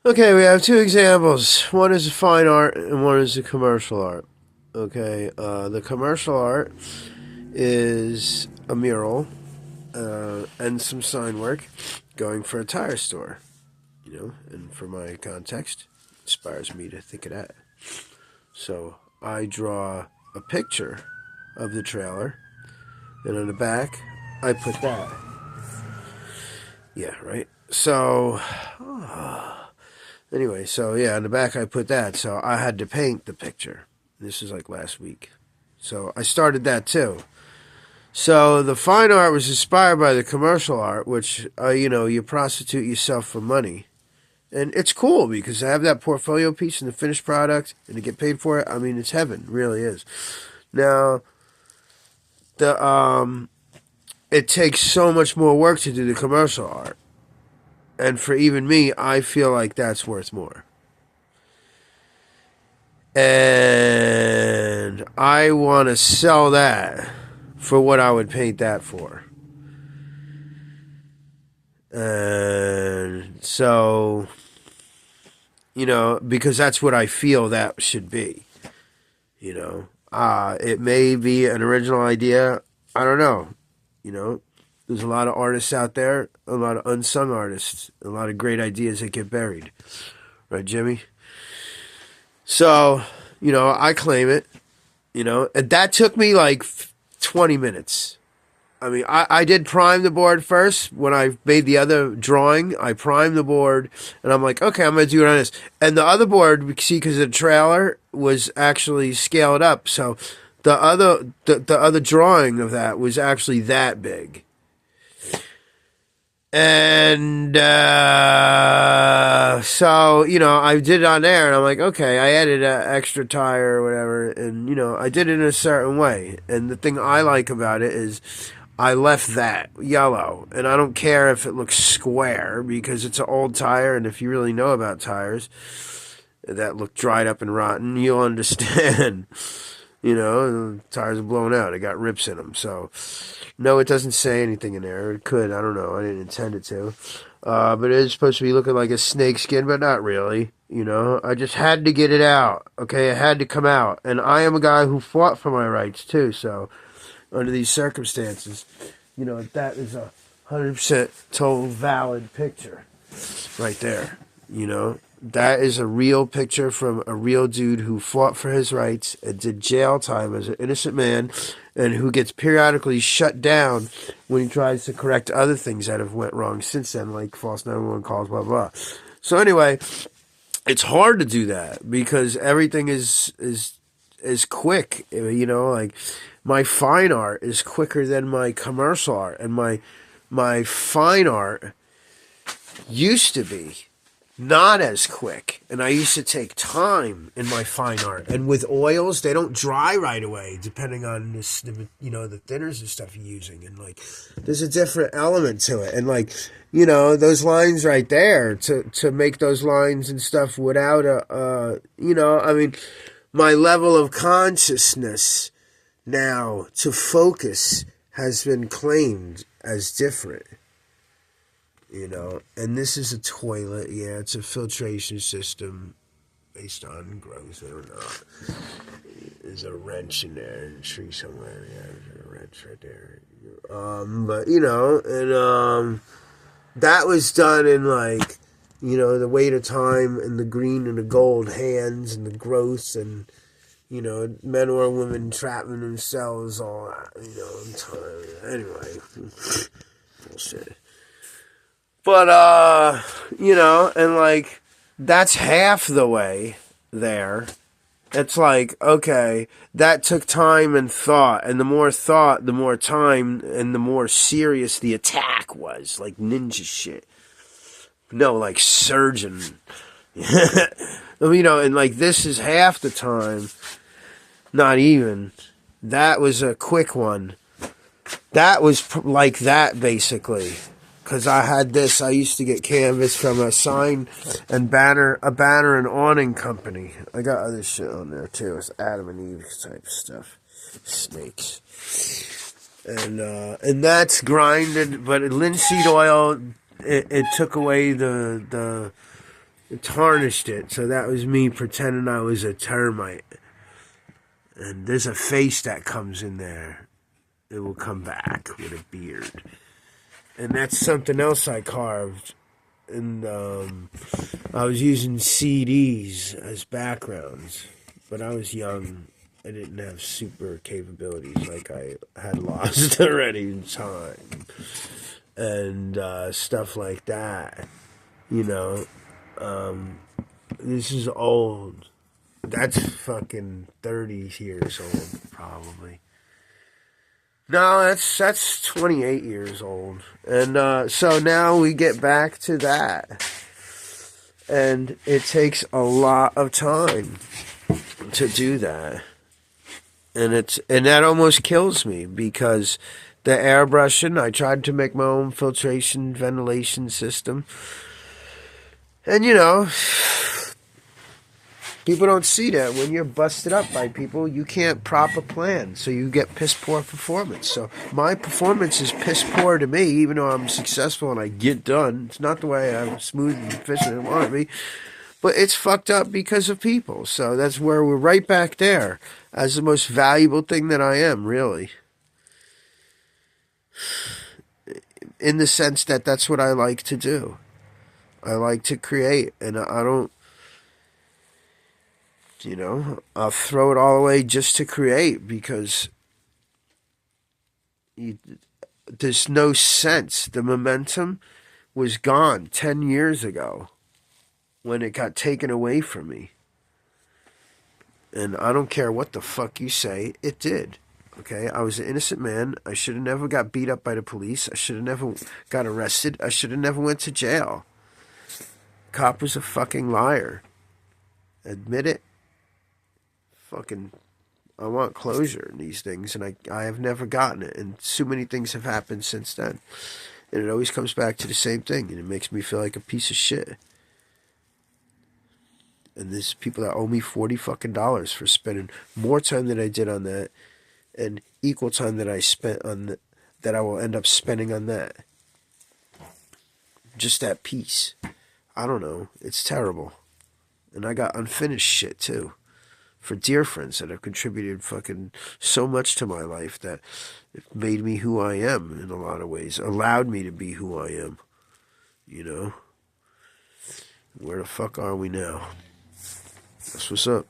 Okay, we have two examples. One is a fine art and one is a commercial art. Okay, the commercial art is a mural and some sign work going for a tire store. And for my context, it inspires me to think of that. So I draw a picture of the trailer, and on the back, I put that. Yeah, right. So, anyway, so yeah, on the back I put that. So I had to paint the picture. This is like last week. So I started that too. So the fine art was inspired by the commercial art, which, you prostitute yourself for money. And it's cool because I have that portfolio piece and the finished product and to get paid for it. I mean, it's heaven, it really is. Now, it takes so much more work to do the commercial art. And for even me, I feel like that's worth more. And I want to sell that for what I would paint that for. And so, because that's what I feel that should be. It may be an original idea. I don't know. There's a lot of artists out there, a lot of unsung artists, a lot of great ideas that get buried. Right, Jimmy? So, I claim it, and that took me like 20 minutes. I mean, I did prime the board first. When I made the other drawing, I primed the board, and I'm like, okay, I'm going to do it on this. And the other board, see, because the trailer was actually scaled up, so the other drawing of that was actually that big. And so, I did it on there, and I'm like, okay, I added an extra tire or whatever, and, I did it in a certain way. And the thing I like about it is I left that yellow, and I don't care if it looks square, because it's an old tire, and if you really know about tires that look dried up and rotten, you'll understand. The tires are blown out. It got rips in them. So, no, it doesn't say anything in there. It could. I don't know. I didn't intend it to. But it is supposed to be looking like a snake skin, but not really. I just had to get it out. Okay, it had to come out. And I am a guy who fought for my rights, too. So, under these circumstances, that is a 100% total valid picture right there. That is a real picture from a real dude who fought for his rights and did jail time as an innocent man, and who gets periodically shut down when he tries to correct other things that have went wrong since then, like false 911 calls, blah, blah. So anyway, it's hard to do that because everything is quick. Like my fine art is quicker than my commercial art, and my fine art used to be not as quick, and I used to take time in my fine art. And with oils, they don't dry right away, depending on the thinners and stuff you're using. And like, there's a different element to it. And like, those lines right there, to make those lines and stuff without my level of consciousness now to focus has been claimed as different. And this is a toilet. Yeah, it's a filtration system based on growth. I don't know. There's a wrench in there, a tree somewhere. Yeah, there's a wrench right there. That was done in like, the weight of time and the green and the gold hands and the growth and, men or women trapping themselves all that, in time. Anyway, bullshit. But, and like, that's half the way there. It's like, okay, that took time and thought, and the more thought, the more time, and the more serious the attack was, like ninja shit. No, like surgeon. And like, this is half the time, not even. That was a quick one. That was like that, basically. Because I had this, I used to get canvas from a sign and banner and awning company. I got other shit on there too. It's Adam and Eve type stuff. Snakes. And that's grinded, but linseed oil, it took away the It tarnished it, so that was me pretending I was a termite. And there's a face that comes in there. It will come back with a beard. And that's something else I carved. And I was using CDs as backgrounds. But I was young. I didn't have super capabilities like I had lost already in time. And stuff like that. You know. This is old. That's fucking 30 years old, probably. No, that's 28 years old. And so now we get back to that. And it takes a lot of time to do that. And that almost kills me because the airbrushing, I tried to make my own filtration ventilation system. And you know, people don't see that. When you're busted up by people, you can't proper plan. So you get piss poor performance. So my performance is piss poor to me, even though I'm successful and I get done. It's not the way I'm smooth and efficient I want to be. But it's fucked up because of people. So that's where we're right back there as the most valuable thing that I am, really. In the sense that that's what I like to do. I like to create, and I don't, you know, I'll throw it all away just to create because there's no sense. The momentum was gone 10 years ago when it got taken away from me. And I don't care what the fuck you say, it did. Okay, I was an innocent man. I should have never got beat up by the police. I should have never got arrested. I should have never went to jail. Cop was a fucking liar. Admit it. Fucking, I want closure in these things, and I have never gotten it. And so many things have happened since then. And it always comes back to the same thing, and it makes me feel like a piece of shit. And there's people that owe me $40 fucking for spending more time than I did on that, and equal time that I spent on that I will end up spending on that. Just that piece. I don't know. It's terrible. And I got unfinished shit too. For dear friends that have contributed fucking so much to my life that it made me who I am in a lot of ways. Allowed me to be who I am. You know? Where the fuck are we now? That's what's up.